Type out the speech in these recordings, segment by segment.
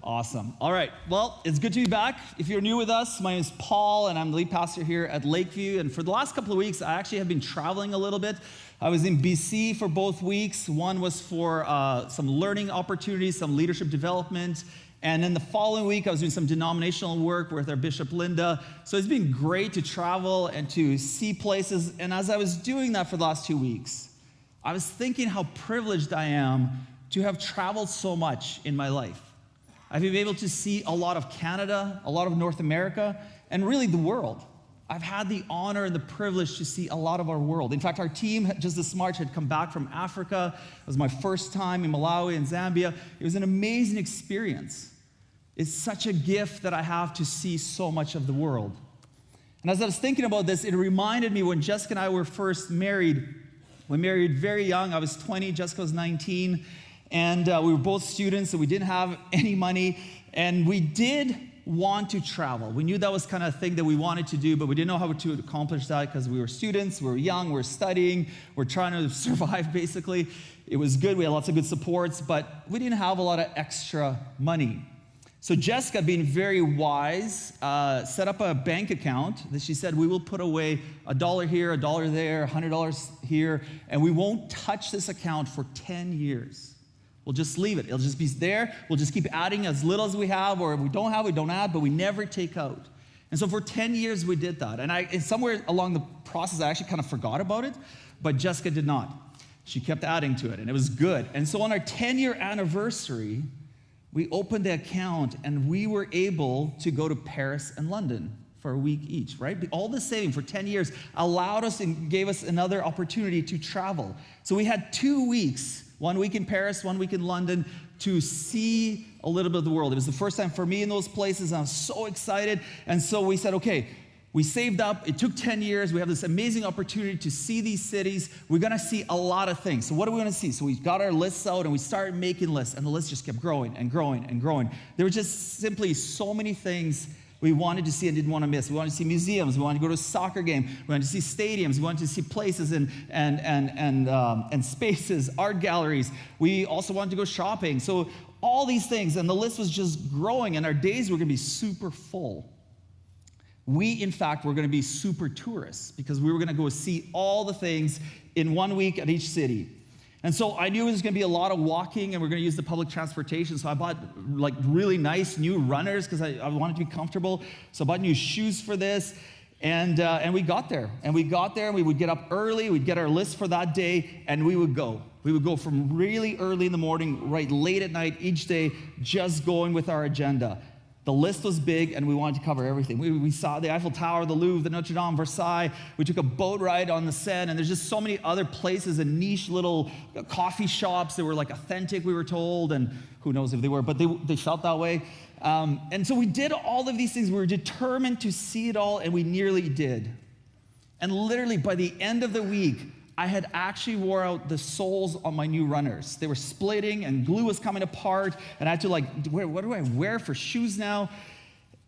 Awesome. All right. Well, it's good to be back. If you're new with us, my name is Paul, and I'm the lead pastor here at Lakeview. And for the last couple of weeks, I actually have been traveling a little bit. I was in BC for both weeks. One was for some learning opportunities, some leadership development. And then the following week, I was doing some denominational work with our Bishop Linda. So it's been great to travel and to see places. And as I was doing that for the last 2 weeks, I was thinking how privileged I am to have traveled so much in my life. I've been able to see a lot of Canada, a lot of North America, and really the world. I've had the honor and the privilege to see a lot of our world. In fact, our team just this March had come back from Africa. It was my first time in Malawi and Zambia. It was an amazing experience. It's such a gift that I have to see so much of the world. And as I was thinking about this, it reminded me when Jessica and I were first married. We married very young. I was 20, Jessica was 19. And we were both students, so we didn't have any money. And we did want to travel. We knew that was kind of a thing that we wanted to do, but we didn't know how to accomplish that because we were students, we were young, we were studying, we're trying to survive, basically. It was good. We had lots of good supports, but we didn't have a lot of extra money. So Jessica, being very wise, set up a bank account that she said, we will put away $1 here, $1 there, $100 here, and we won't touch this account for 10 years. We'll just leave it. It'll just be there. We'll just keep adding as little as we have, or if we don't have, we don't add, but we never take out. And so for 10 years, we did that. And somewhere along the process, I actually kind of forgot about it, but Jessica did not. She kept adding to it, and it was good. And so on our 10-year anniversary, we opened the account, and we were able to go to Paris and London for a week each, right? All the saving for 10 years allowed us and gave us another opportunity to travel. So we had 2 weeks, 1 week in Paris, 1 week in London, to see a little bit of the world. It was the first time for me in those places, and I was so excited. And so we said, okay, we saved up. It took 10 years. We have this amazing opportunity to see these cities. We're going to see a lot of things. So what are we going to see? So we got our lists out, and we started making lists, and the list just kept growing and growing and growing. There were just simply so many things we wanted to see and didn't want to miss. We wanted to see museums. We wanted to go to a soccer game. We wanted to see stadiums. We wanted to see places and spaces, art galleries. We also wanted to go shopping. So all these things, and the list was just growing, and our days were going to be super full. We, in fact, were going to be super tourists because we were going to go see all the things in 1 week at each city. And so I knew it was going to be a lot of walking, and we're going to use the public transportation. So I bought like really nice new runners because I wanted to be comfortable. So I bought new shoes for this, and we got there. And we got there, and we would get up early. We'd get our list for that day, and we would go. We would go from really early in the morning, right late at night each day, just going with our agenda. The list was big, and we wanted to cover everything. We saw the Eiffel Tower, the Louvre, the Notre Dame, Versailles. We took a boat ride on the Seine, and there's just so many other places and niche little coffee shops that were like authentic, we were told, and who knows if they were, but they felt that way. And so we did all of these things. We were determined to see it all, and we nearly did. And literally, by the end of the week, I had actually wore out the soles on my new runners. They were splitting, and glue was coming apart, and I had to what do I wear for shoes now?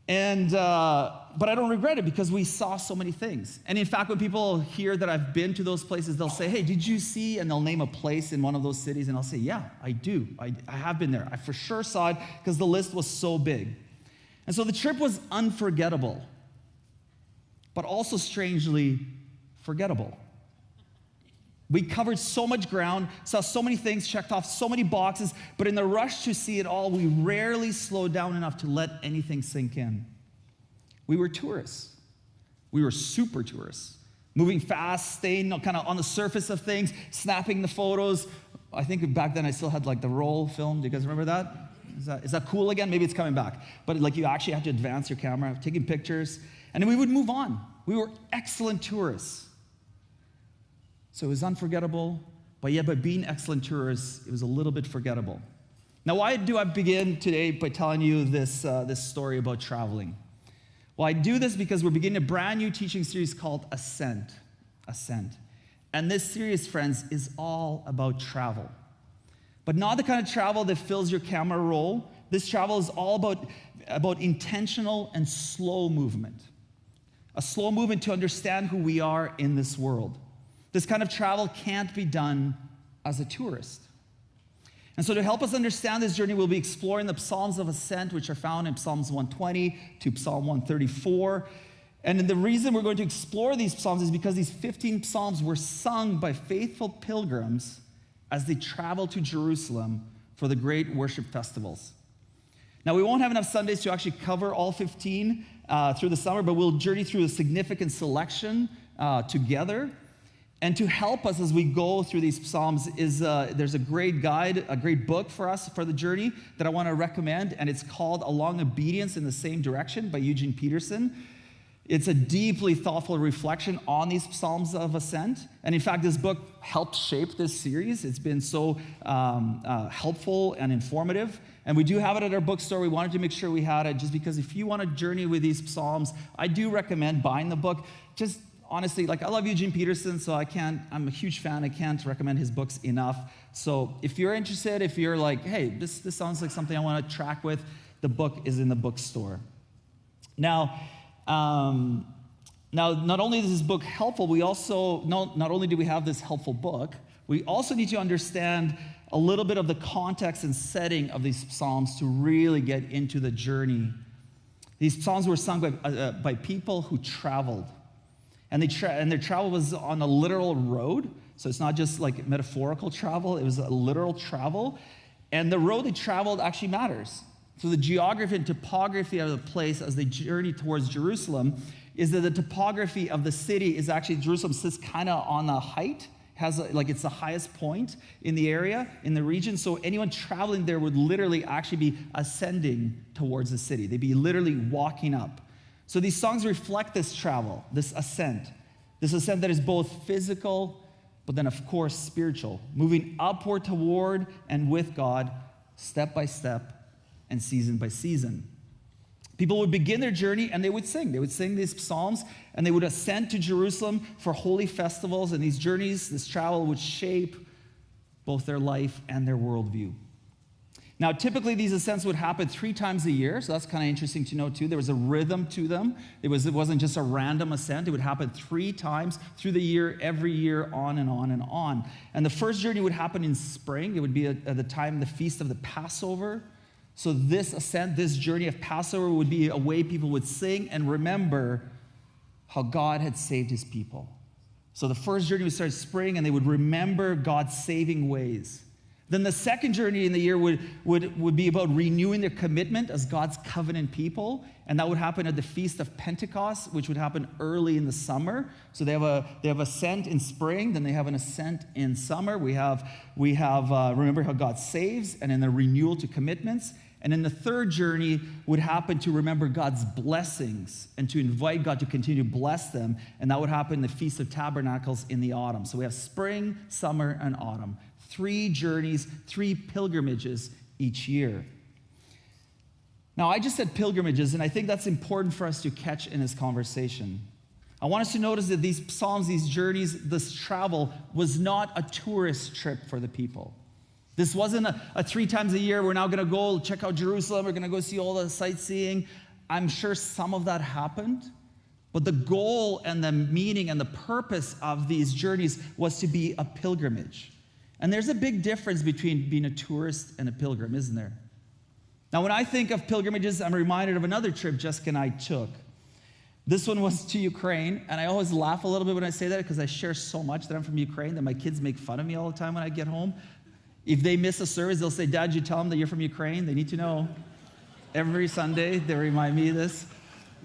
And but I don't regret it because we saw so many things. And in fact, when people hear that I've been to those places, they'll say, hey, did you see? And they'll name a place in one of those cities, and I'll say, yeah, I do. I have been there. I for sure saw it because the list was so big. And so the trip was unforgettable, but also strangely forgettable. We covered so much ground, saw so many things, checked off so many boxes, but in the rush to see it all, we rarely slowed down enough to let anything sink in. We were tourists. We were super tourists, moving fast, staying kind of on the surface of things, snapping the photos. I think back then I still had like the roll film. Do you guys remember that? Is that cool again? Maybe it's coming back. But like you actually have to advance your camera, taking pictures, and then we would move on. We were excellent tourists. So it was unforgettable, but yet by being excellent tourists, it was a little bit forgettable. Now, why do I begin today by telling you this story about traveling? Well, I do this because we're beginning a brand new teaching series called Ascent. And this series, friends, is all about travel. But not the kind of travel that fills your camera roll. This travel is all about intentional and slow movement. A slow movement to understand who we are in this world. This kind of travel can't be done as a tourist. And so to help us understand this journey, we'll be exploring the Psalms of Ascent, which are found in Psalms 120 to Psalm 134. And the reason we're going to explore these Psalms is because these 15 Psalms were sung by faithful pilgrims as they traveled to Jerusalem for the great worship festivals. Now, we won't have enough Sundays to actually cover all 15 through the summer, but we'll journey through a significant selection together. And to help us as we go through these Psalms is there's a great guide, a great book for us for the journey that I want to recommend, and it's called Along Obedience in the Same Direction by Eugene Peterson. It's a deeply thoughtful reflection on these Psalms of Ascent. And in fact, this book helped shape this series. It's been so helpful and informative. And we do have it at our bookstore. We wanted to make sure we had it just because if you want to journey with these Psalms, I do recommend buying the book. Just honestly, I love Eugene Peterson, so I'm a huge fan. I can't recommend his books enough. So if you're interested, if you're like, hey, this sounds like something I want to track with, the book is in the bookstore. Now, not only is this book helpful, we also, not only do we have this helpful book, we also need to understand a little bit of the context and setting of these Psalms to really get into the journey. These Psalms were sung by people who traveled. And their travel was on a literal road, so it's not just like metaphorical travel, it was a literal travel. And the road they traveled actually matters. So the geography and topography of the place as they journey towards Jerusalem is that the topography of the city is actually, Jerusalem sits kind of on a height, it's the highest point in the area, in the region. So anyone traveling there would literally actually be ascending towards the city. They'd be literally walking up. So these songs reflect this travel, this ascent that is both physical, but then of course spiritual, moving upward toward and with God, step by step and season by season. People would begin their journey and they would sing. They would sing these psalms and they would ascend to Jerusalem for holy festivals, and these journeys, this travel would shape both their life and their worldview. Now, typically these ascents would happen 3 times a year, so that's kind of interesting to know too. There was a rhythm to them. It wasn't just a random ascent. It would happen 3 times through the year, every year, on and on and on. And the first journey would happen in spring. It would be at the time, the feast of the Passover. So this ascent, this journey of Passover would be a way people would sing and remember how God had saved his people. So the first journey would start spring, and they would remember God's saving ways. Then the second journey in the year would be about renewing their commitment as God's covenant people, and that would happen at the Feast of Pentecost, which would happen early in the summer. So they have ascent in spring, then they have an ascent in summer. We have remember how God saves, and then the renewal to commitments. And then the third journey would happen to remember God's blessings and to invite God to continue to bless them, and that would happen in the Feast of Tabernacles in the autumn. So we have spring, summer, and autumn. 3 journeys, 3 pilgrimages each year. Now, I just said pilgrimages, and I think that's important for us to catch in this conversation. I want us to notice that these psalms, these journeys, this travel was not a tourist trip for the people. This wasn't a 3 times a year, we're now going to go check out Jerusalem, we're going to go see all the sightseeing. I'm sure some of that happened, but the goal and the meaning and the purpose of these journeys was to be a pilgrimage. And there's a big difference between being a tourist and a pilgrim, isn't there? Now, when I think of pilgrimages, I'm reminded of another trip Jessica and I took. This one was to Ukraine, and I always laugh a little bit when I say that because I share so much that I'm from Ukraine that my kids make fun of me all the time when I get home. If they miss a service, they'll say, "Dad, you tell them that you're from Ukraine." They need to know. Every Sunday, they remind me of this.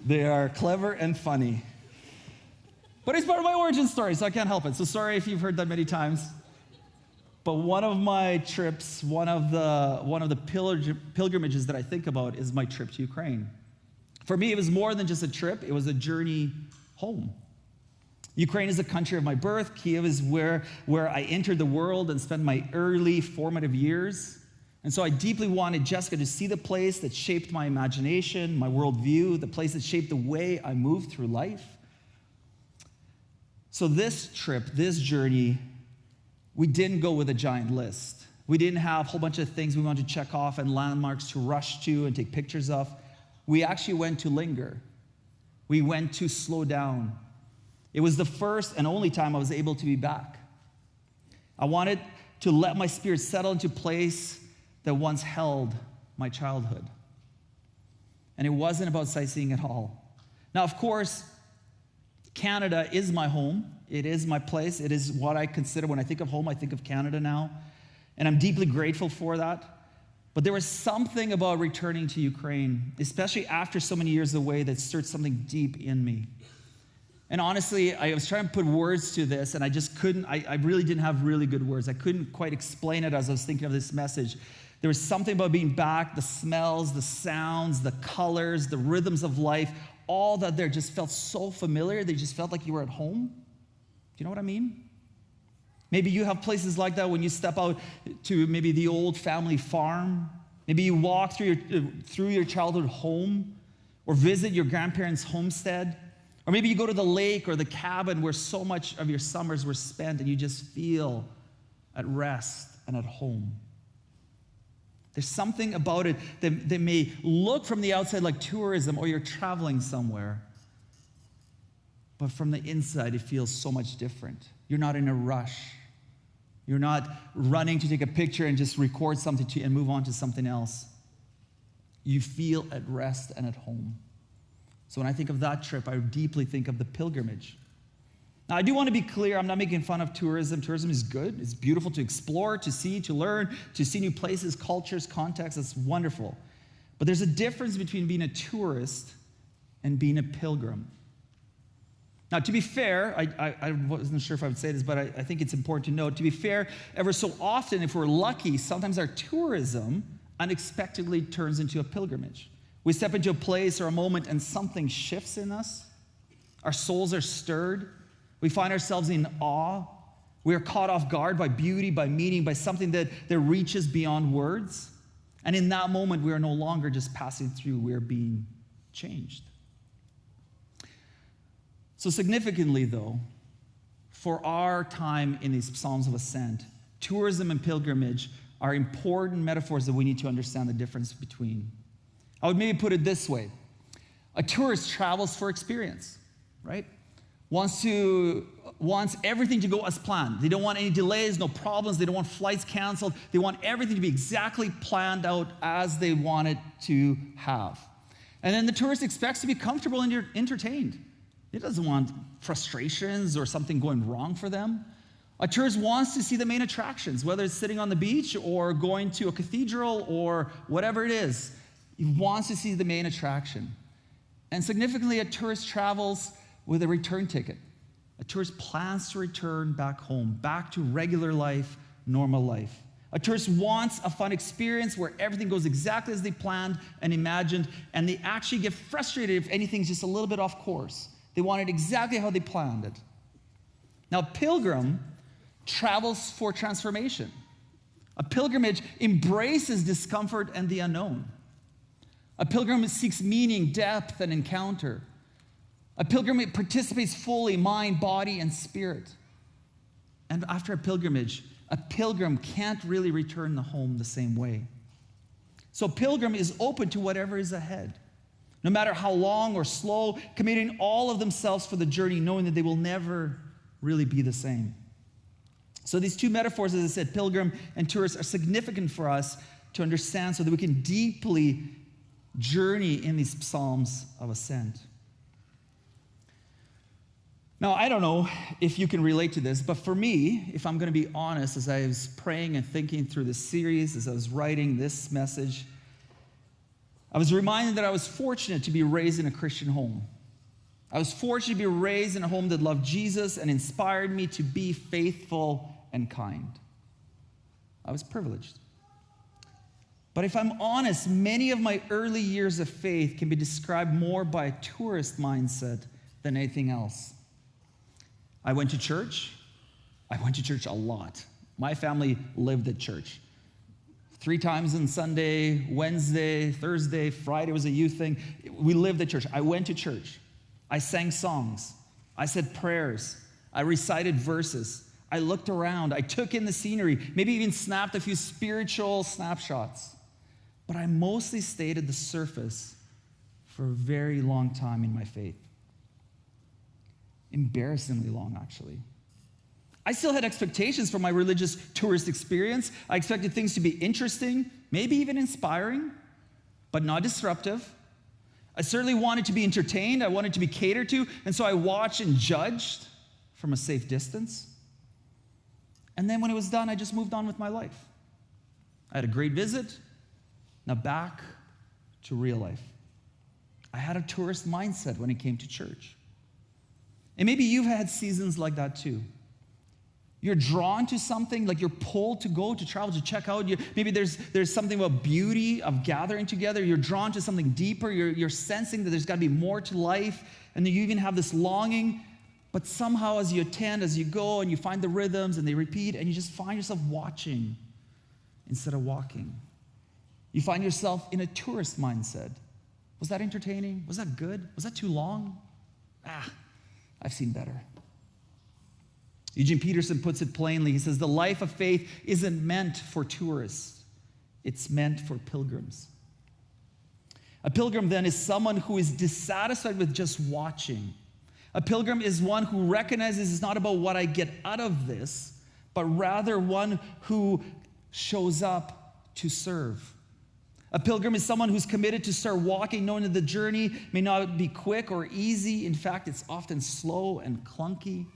They are clever and funny. But it's part of my origin story, so I can't help it. So sorry if you've heard that many times. But one of my trips, one of the pilgrimages that I think about is my trip to Ukraine. For me, it was more than just a trip. It was a journey home. Ukraine is the country of my birth. Kiev is where I entered the world and spent my early formative years. And so I deeply wanted Jessica to see the place that shaped my imagination, my worldview, the place that shaped the way I moved through life. So this trip, this journey, we didn't go with a giant list. We didn't have a whole bunch of things we wanted to check off and landmarks to rush to and take pictures of. We actually went to linger. We went to slow down. It was the first and only time I was able to be back. I wanted to let my spirit settle into a place that once held my childhood. And it wasn't about sightseeing at all. Now, of course, Canada is my home. It is my place. It is what I consider, when I think of home, I think of Canada now. And I'm deeply grateful for that. But there was something about returning to Ukraine, especially after so many years away, that stirred something deep in me. And honestly, I was trying to put words to this, and I just couldn't. I really didn't have really good words. I couldn't quite explain it as I was thinking of this message. There was something about being back, the smells, the sounds, the colors, the rhythms of life, all that there just felt so familiar. They just felt like you were at home. Do you know what I mean? Maybe you have places like that when you step out to maybe the old family farm. Maybe you walk through your childhood home, or visit your grandparents' homestead. Or maybe you go to the lake or the cabin where so much of your summers were spent, and you just feel at rest and at home. There's something about it that may look from the outside like tourism, or you're traveling somewhere. But from the inside, it feels so much different. You're not in a rush. You're not running to take a picture and just record something and move on to something else. You feel at rest and at home. So when I think of that trip, I deeply think of the pilgrimage. Now, I do want to be clear, I'm not making fun of tourism. Tourism is good. It's beautiful to explore, to see, to learn, to see new places, cultures, contexts. It's wonderful. But there's a difference between being a tourist and being a pilgrim. Now, to be fair, I wasn't sure if I would say this, but I think it's important to note, to be fair, ever so often, if we're lucky, sometimes our tourism unexpectedly turns into a pilgrimage. We step into a place or a moment and something shifts in us. Our souls are stirred. We find ourselves in awe. We are caught off guard by beauty, by meaning, by something that reaches beyond words. And in that moment, we are no longer just passing through, we are being changed. So significantly, though, for our time in these Psalms of Ascent, tourism and pilgrimage are important metaphors that we need to understand the difference between. I would maybe put it this way. A tourist travels for experience, right? Wants everything to go as planned. They don't want any delays, no problems. They don't want flights canceled. They want everything to be exactly planned out as they want it to have. And then the tourist expects to be comfortable and entertained. He doesn't want frustrations or something going wrong for them. A tourist wants to see the main attractions, whether it's sitting on the beach or going to a cathedral or whatever it is. He wants to see the main attraction. And significantly, a tourist travels with a return ticket. A tourist plans to return back home, back to regular life, normal life. A tourist wants a fun experience where everything goes exactly as they planned and imagined, and they actually get frustrated if anything's just a little bit off course. They want it exactly how they planned it. Now, a pilgrim travels for transformation. A pilgrimage embraces discomfort and the unknown. A pilgrim seeks meaning, depth, and encounter. A pilgrim participates fully, mind, body, and spirit. And after a pilgrimage, a pilgrim can't really return home the same way. So a pilgrim is open to whatever is ahead, no matter how long or slow, committing all of themselves for the journey, knowing that they will never really be the same. So these two metaphors, as I said, pilgrim and tourist, are significant for us to understand so that we can deeply journey in these Psalms of Ascent. Now, I don't know if you can relate to this, but for me, if I'm going to be honest, as I was praying and thinking through this series, as I was writing this message, I was reminded that I was fortunate to be raised in a Christian home. I was fortunate to be raised in a home that loved Jesus and inspired me to be faithful and kind. I was privileged. But if I'm honest, many of my early years of faith can be described more by a tourist mindset than anything else. I went to church. I went to church a lot. My family lived at church. 3 times on Sunday, Wednesday, Thursday, Friday was a youth thing. We lived at church. I went to church. I sang songs. I said prayers. I recited verses. I looked around. I took in the scenery, maybe even snapped a few spiritual snapshots. But I mostly stayed at the surface for a very long time in my faith. Embarrassingly long, actually. I still had expectations for my religious tourist experience. I expected things to be interesting, maybe even inspiring, but not disruptive. I certainly wanted to be entertained. I wanted to be catered to. And so I watched and judged from a safe distance. And then when it was done, I just moved on with my life. I had a great visit. Now back to real life. I had a tourist mindset when it came to church. And maybe you've had seasons like that too. You're drawn to something, like you're pulled to go, to travel, to check out. Maybe there's something about beauty of gathering together. You're drawn to something deeper. You're sensing that there's got to be more to life. And then you even have this longing. But somehow as you attend, as you go, and you find the rhythms and they repeat, and you just find yourself watching instead of walking. You find yourself in a tourist mindset. Was that entertaining? Was that good? Was that too long? I've seen better. Eugene Peterson puts it plainly. He says, the life of faith isn't meant for tourists. It's meant for pilgrims. A pilgrim then is someone who is dissatisfied with just watching. A pilgrim is one who recognizes it's not about what I get out of this, but rather one who shows up to serve. A pilgrim is someone who's committed to start walking, knowing that the journey may not be quick or easy. In fact, it's often slow and clunky.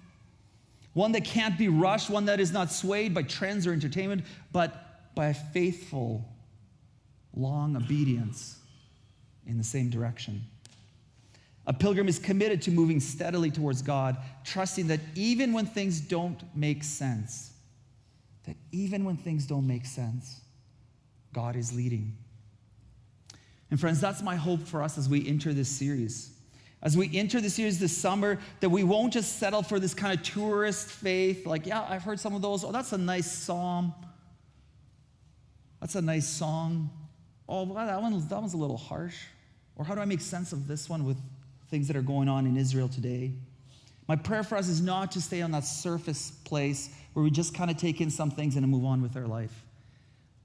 One that can't be rushed, one that is not swayed by trends or entertainment, but by a faithful, long obedience in the same direction. A pilgrim is committed to moving steadily towards God, trusting that even when things don't make sense, God is leading. And friends, that's my hope for us as we enter this series. As we enter the series this summer, that we won't just settle for this kind of tourist faith, like, yeah, I've heard some of those. Oh, that's a nice psalm. That's a nice song. Oh, well, that one's a little harsh. Or how do I make sense of this one with things that are going on in Israel today? My prayer for us is not to stay on that surface place where we just kind of take in some things and move on with our life.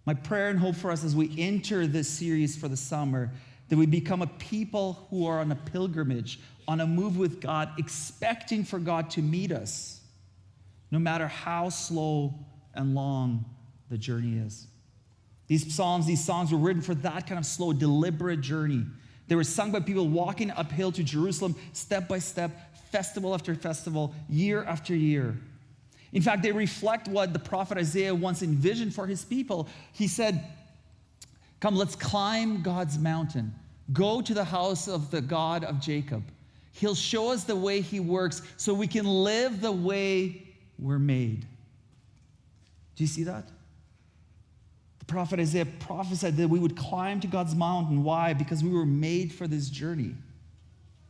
My prayer and hope for us as we enter this series for the summer, that we become a people who are on a pilgrimage, on a move with God, expecting for God to meet us, no matter how slow and long the journey is. These psalms, these songs were written for that kind of slow, deliberate journey. They were sung by people walking uphill to Jerusalem, step by step, festival after festival, year after year. In fact, they reflect what the prophet Isaiah once envisioned for his people. He said, come, let's climb God's mountain. Go to the house of the God of Jacob. He'll show us the way he works so we can live the way we're made. Do you see that? The prophet Isaiah prophesied that we would climb to God's mountain. Why? Because we were made for this journey.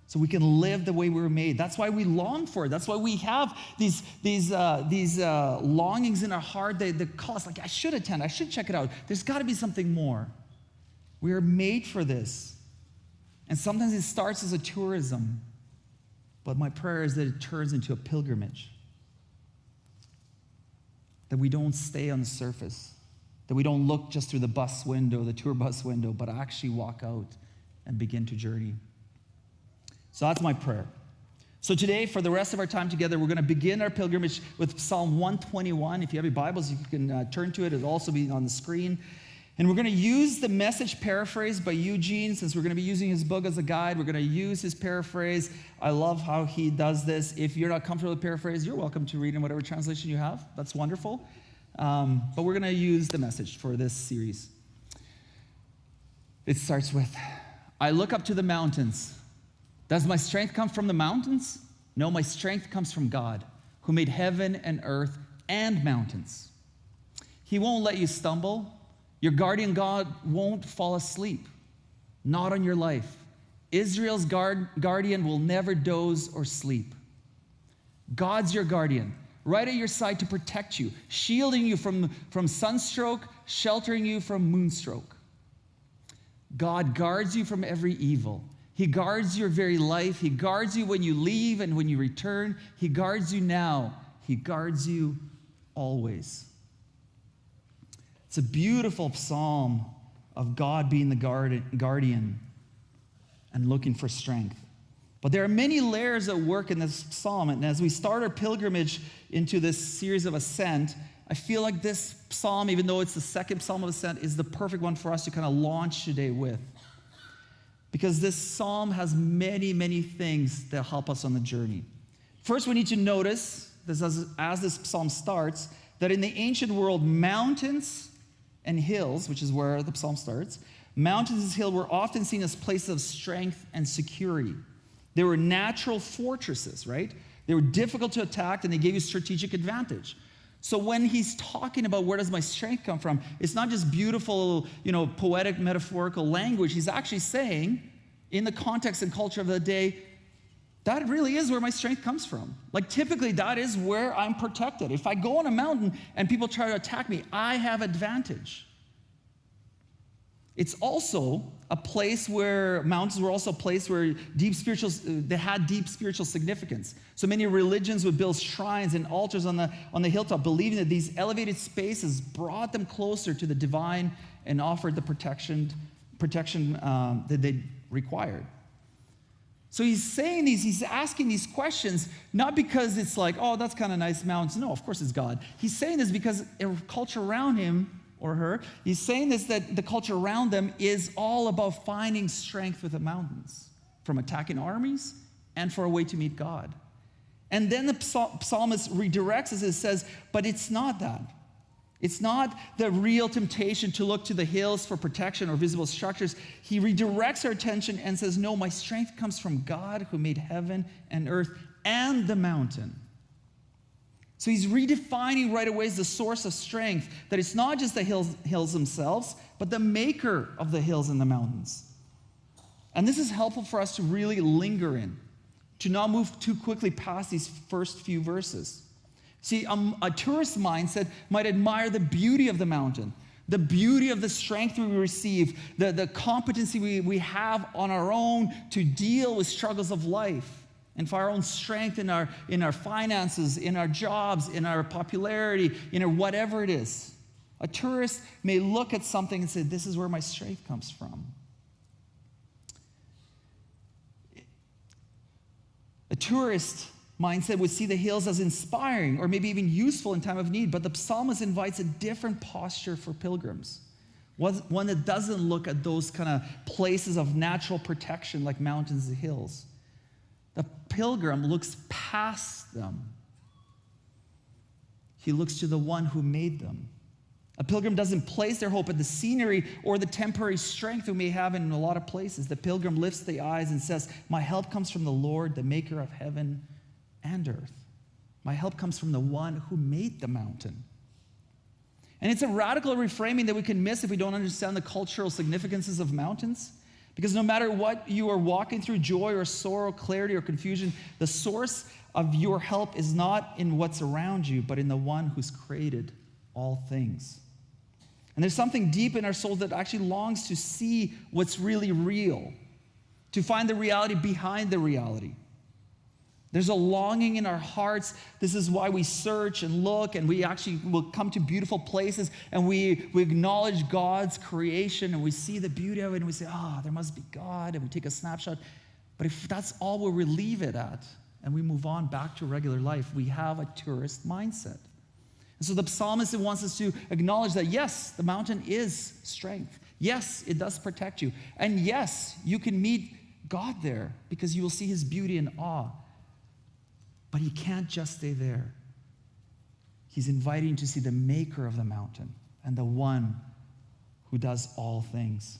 So we can live the way we were made. That's why we long for it. That's why we have these longings in our heart that call us, like, I should attend. I should check it out. There's got to be something more. We are made for this. And sometimes it starts as a tourism. But my prayer is that it turns into a pilgrimage. That we don't stay on the surface. That we don't look just through the bus window, the tour bus window, but actually walk out and begin to journey. So that's my prayer. So today, for the rest of our time together, we're going to begin our pilgrimage with Psalm 121. If you have your Bibles, you can turn to it. It'll also be on the screen. And we're going to use the Message paraphrase by Eugene. Since we're going to be using his book as a guide, we're going to use his paraphrase. I love how he does this. If you're not comfortable with paraphrase, you're welcome to read in whatever translation you have. That's wonderful. But we're going to use the Message for this series. It starts with, I look up to the mountains. Does my strength come from the mountains? No, my strength comes from God, who made heaven and earth and mountains. He won't let you stumble. Your guardian God won't fall asleep. Not on your life. Israel's guardian will never doze or sleep. God's your guardian, right at your side to protect you, shielding you from sunstroke, sheltering you from moonstroke. God guards you from every evil. He guards your very life. He guards you when you leave and when you return. He guards you now. He guards you always. It's a beautiful psalm of God being the guardian and looking for strength. But there are many layers at work in this psalm, and as we start our pilgrimage into this series of ascent, I feel like this psalm, even though it's the second psalm of ascent, is the perfect one for us to kind of launch today with. Because this psalm has many, many things that help us on the journey. First, we need to notice, this as this psalm starts, that in the ancient world, mountains and hills, which is where the psalm starts, mountains and hills were often seen as places of strength and security. They were natural fortresses, right? They were difficult to attack, and they gave you strategic advantage. So when he's talking about where does my strength come from, it's not just beautiful, poetic, metaphorical language. He's actually saying, in the context and culture of the day, that really is where my strength comes from. Like typically, that is where I'm protected. If I go on a mountain and people try to attack me, I have advantage. It's also a place where mountains were also a place where they had deep spiritual significance. So many religions would build shrines and altars on the hilltop, believing that these elevated spaces brought them closer to the divine and offered the protection that they required. So he's saying he's asking these questions, not because it's like, oh, that's kind of nice mountains. No, of course it's God. He's saying this because the culture around him or her, he's saying this, that the culture around them is all about finding strength with the mountains, from attacking armies and for a way to meet God. And then the psalmist redirects us and says, but it's not that. It's not the real temptation to look to the hills for protection or visible structures. He redirects our attention and says, no, my strength comes from God who made heaven and earth and the mountain. So he's redefining right away the source of strength, that it's not just the hills themselves, but the maker of the hills and the mountains. And this is helpful for us to really linger in, to not move too quickly past these first few verses. See, a tourist mindset might admire the beauty of the mountain, the beauty of the strength we receive, the competency we have on our own to deal with struggles of life, and for our own strength in our finances, in our jobs, in our popularity, in our whatever it is. A tourist may look at something and say, this is where my strength comes from. A tourist mindset would see the hills as inspiring or maybe even useful in time of need, but the psalmist invites a different posture for pilgrims. One that doesn't look at those kind of places of natural protection like mountains and hills. The pilgrim looks past them. He looks to the one who made them. A pilgrim doesn't place their hope in the scenery or the temporary strength we may have in a lot of places. The pilgrim lifts the eyes and says, my help comes from the Lord, the maker of heaven and earth. My help comes from the one who made the mountain. And it's a radical reframing that we can miss if we don't understand the cultural significances of mountains. Because no matter what you are walking through, joy or sorrow, clarity or confusion, the source of your help is not in what's around you, but in the one who's created all things. And there's something deep in our soul that actually longs to see what's really real, to find the reality behind the reality. There's a longing in our hearts. This is why we search and look, and we actually will come to beautiful places, and we acknowledge God's creation, and we see the beauty of it, and we say, there must be God, and we take a snapshot. But if that's all where we leave it at, and we move on back to regular life, we have a tourist mindset. And so the psalmist wants us to acknowledge that, yes, the mountain is strength. Yes, it does protect you. And yes, you can meet God there because you will see his beauty and awe. But he can't just stay there. He's inviting you to see the maker of the mountain and the one who does all things.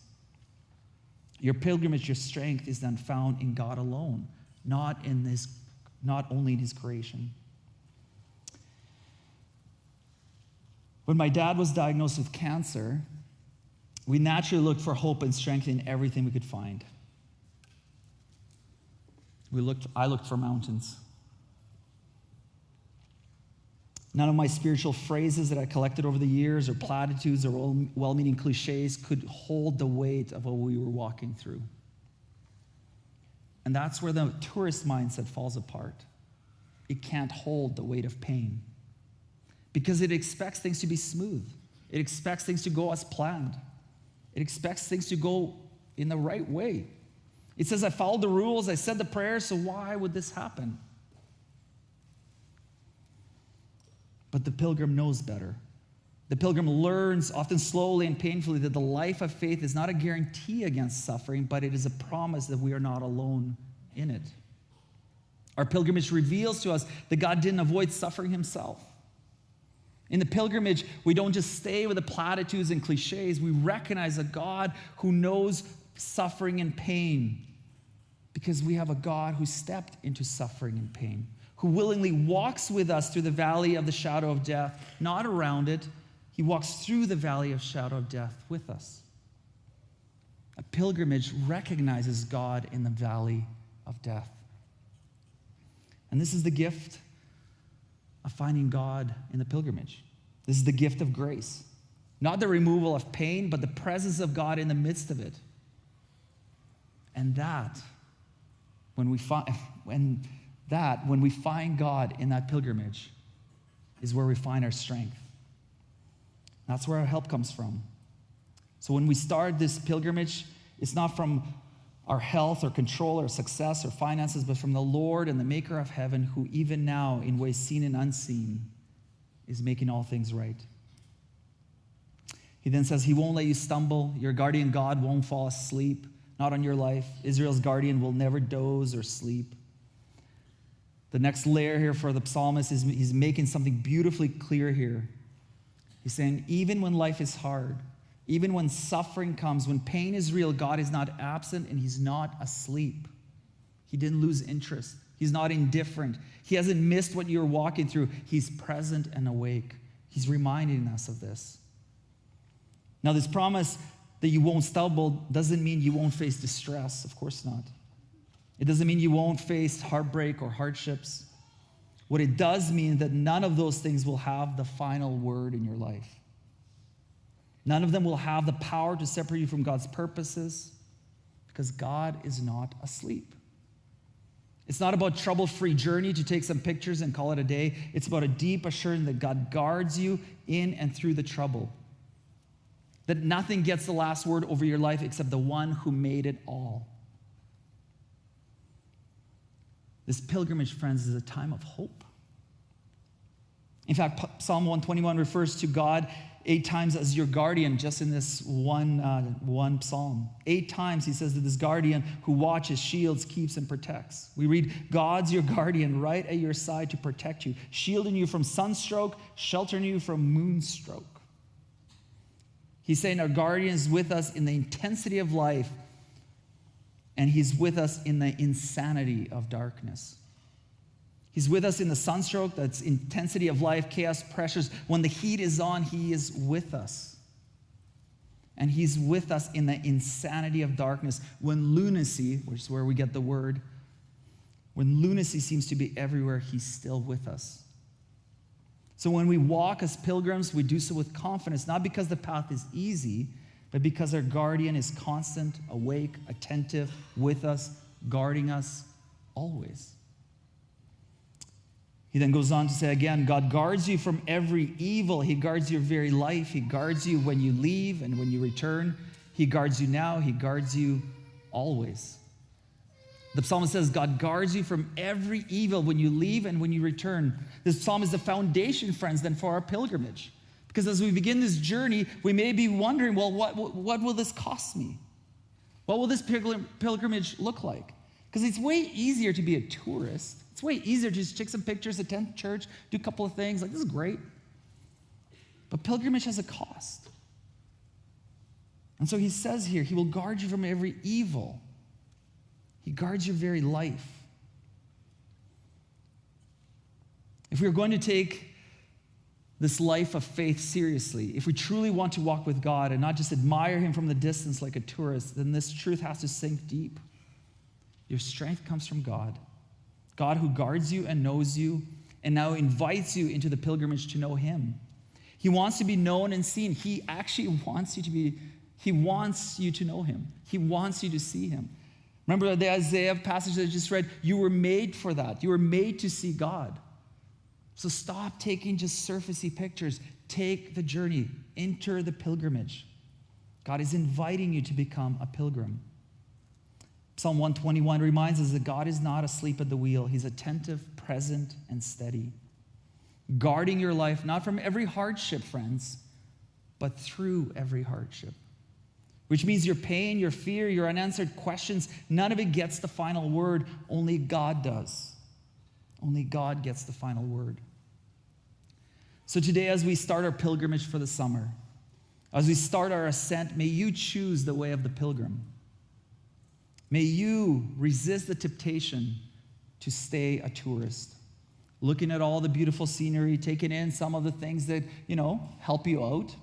Your pilgrimage, your strength is then found in God alone, not only in his creation. When my dad was diagnosed with cancer, we naturally looked for hope and strength in everything we could find. I looked for mountains. None of my spiritual phrases that I collected over the years or platitudes or well-meaning cliches could hold the weight of what we were walking through. And that's where the tourist mindset falls apart. It can't hold the weight of pain because it expects things to be smooth. It expects things to go as planned. It expects things to go in the right way. It says, I followed the rules, I said the prayers, so why would this happen? But the pilgrim knows better. The pilgrim learns, often slowly and painfully, that the life of faith is not a guarantee against suffering, but it is a promise that we are not alone in it. Our pilgrimage reveals to us that God didn't avoid suffering himself. In the pilgrimage, we don't just stay with the platitudes and cliches. We recognize a God who knows suffering and pain, because we have a God who stepped into suffering and pain, who willingly walks with us through the valley of the shadow of death, not around it. He walks through the valley of shadow of death with us. A pilgrimage recognizes God in the valley of death. And this is the gift of finding God in the pilgrimage. This is the gift of grace. Not the removal of pain, but the presence of God in the midst of it. And when we find God in that pilgrimage, is where we find our strength. That's where our help comes from. So when we start this pilgrimage, it's not from our health or control or success or finances, but from the Lord and the maker of heaven, who even now, in ways seen and unseen, is making all things right. He then says, he won't let you stumble. Your guardian God won't fall asleep, not on your life. Israel's guardian will never doze or sleep. The next layer here for the psalmist is he's making something beautifully clear here. He's saying, even when life is hard, even when suffering comes, when pain is real, God is not absent and he's not asleep. He didn't lose interest. He's not indifferent. He hasn't missed what you're walking through. He's present and awake. He's reminding us of this. Now, this promise that you won't stumble doesn't mean you won't face distress. Of course not. It doesn't mean you won't face heartbreak or hardships. What it does mean that none of those things will have the final word in your life. None of them will have the power to separate you from God's purposes, because God is not asleep. It's not about trouble-free journey to take some pictures and call it a day. It's about a deep assurance that God guards you in and through the trouble. That nothing gets the last word over your life except the one who made it all. This pilgrimage, friends, is a time of hope. In fact, Psalm 121 refers to God 8 times as your guardian, just in this one psalm. 8 times he says that this guardian who watches, shields, keeps, and protects. We read, God's your guardian right at your side to protect you, shielding you from sunstroke, sheltering you from moonstroke. He's saying our guardian is with us in the intensity of life, and he's with us in the insanity of darkness. He's with us in the sunstroke, that's intensity of life, chaos, pressures. When the heat is on, he is with us. And he's with us in the insanity of darkness. When lunacy, which is where we get the word, when lunacy seems to be everywhere, he's still with us. So when we walk as pilgrims, we do so with confidence, not because the path is easy, but because our guardian is constant, awake, attentive, with us, guarding us always. He then goes on to say again, God guards you from every evil. He guards your very life. He guards you when you leave and when you return. He guards you now. He guards you always. The psalmist says, God guards you from every evil when you leave and when you return. This psalm is the foundation, friends, then for our pilgrimage. Because as we begin this journey, we may be wondering, well, what will this cost me? What will this pilgrimage look like? Because it's way easier to be a tourist. It's way easier to just take some pictures, attend church, do a couple of things. Like, this is great. But pilgrimage has a cost. And so he says here, he will guard you from every evil. He guards your very life. If we're going to take this life of faith seriously, if we truly want to walk with God and not just admire him from the distance like a tourist, then this truth has to sink deep. Your strength comes from God. God who guards you and knows you and now invites you into the pilgrimage to know him. He wants to be known and seen. He actually wants you to know him. He wants you to see him. Remember the Isaiah passage that I just read? You were made for that. You were made to see God. So stop taking just surfacey pictures. Take the journey. Enter the pilgrimage. God is inviting you to become a pilgrim. Psalm 121 reminds us that God is not asleep at the wheel. He's attentive, present, and steady, guarding your life, not from every hardship, friends, but through every hardship. Which means your pain, your fear, your unanswered questions, none of it gets the final word. Only God does. Only God gets the final word. So today, as we start our pilgrimage for the summer, as we start our ascent, may you choose the way of the pilgrim. May you resist the temptation to stay a tourist, looking at all the beautiful scenery, taking in some of the things that, help you out.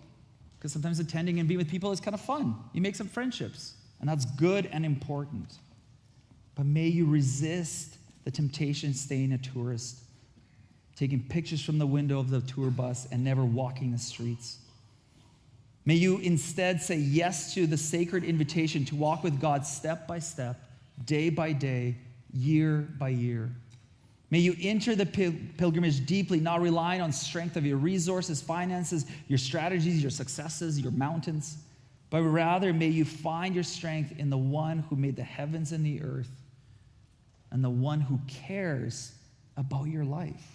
Because sometimes attending and being with people is kind of fun. You make some friendships, and that's good and important. But may you resist the temptation of staying a tourist, taking pictures from the window of the tour bus and never walking the streets. May you instead say yes to the sacred invitation to walk with God step by step, day by day, year by year. May you enter the pilgrimage deeply, not relying on strength of your resources, finances, your strategies, your successes, your mountains, but rather may you find your strength in the one who made the heavens and the earth and the one who cares about your life.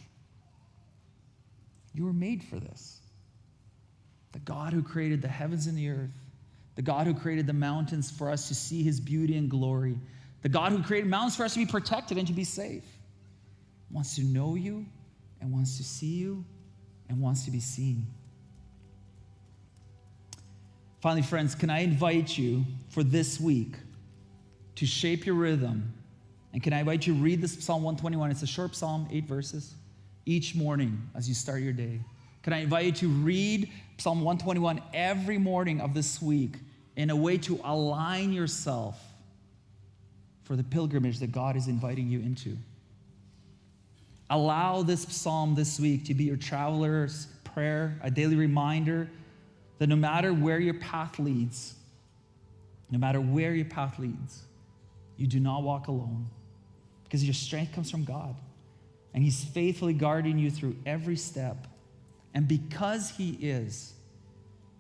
You were made for this. The God who created the heavens and the earth, the God who created the mountains for us to see his beauty and glory, the God who created mountains for us to be protected and to be safe, wants to know you and wants to see you and wants to be seen. Finally, friends, can I invite you for this week to shape your rhythm? And can I invite you to read this Psalm 121? It's a short psalm, 8 verses, each morning as you start your day. Can I invite you to read Psalm 121 every morning of this week in a way to align yourself for the pilgrimage that God is inviting you into? Allow this psalm this week to be your traveler's prayer, a daily reminder that no matter where your path leads, you do not walk alone, because your strength comes from God, and he's faithfully guarding you through every step. And because he is,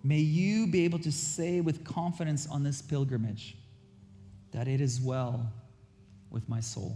may you be able to say with confidence on this pilgrimage that it is well with my soul.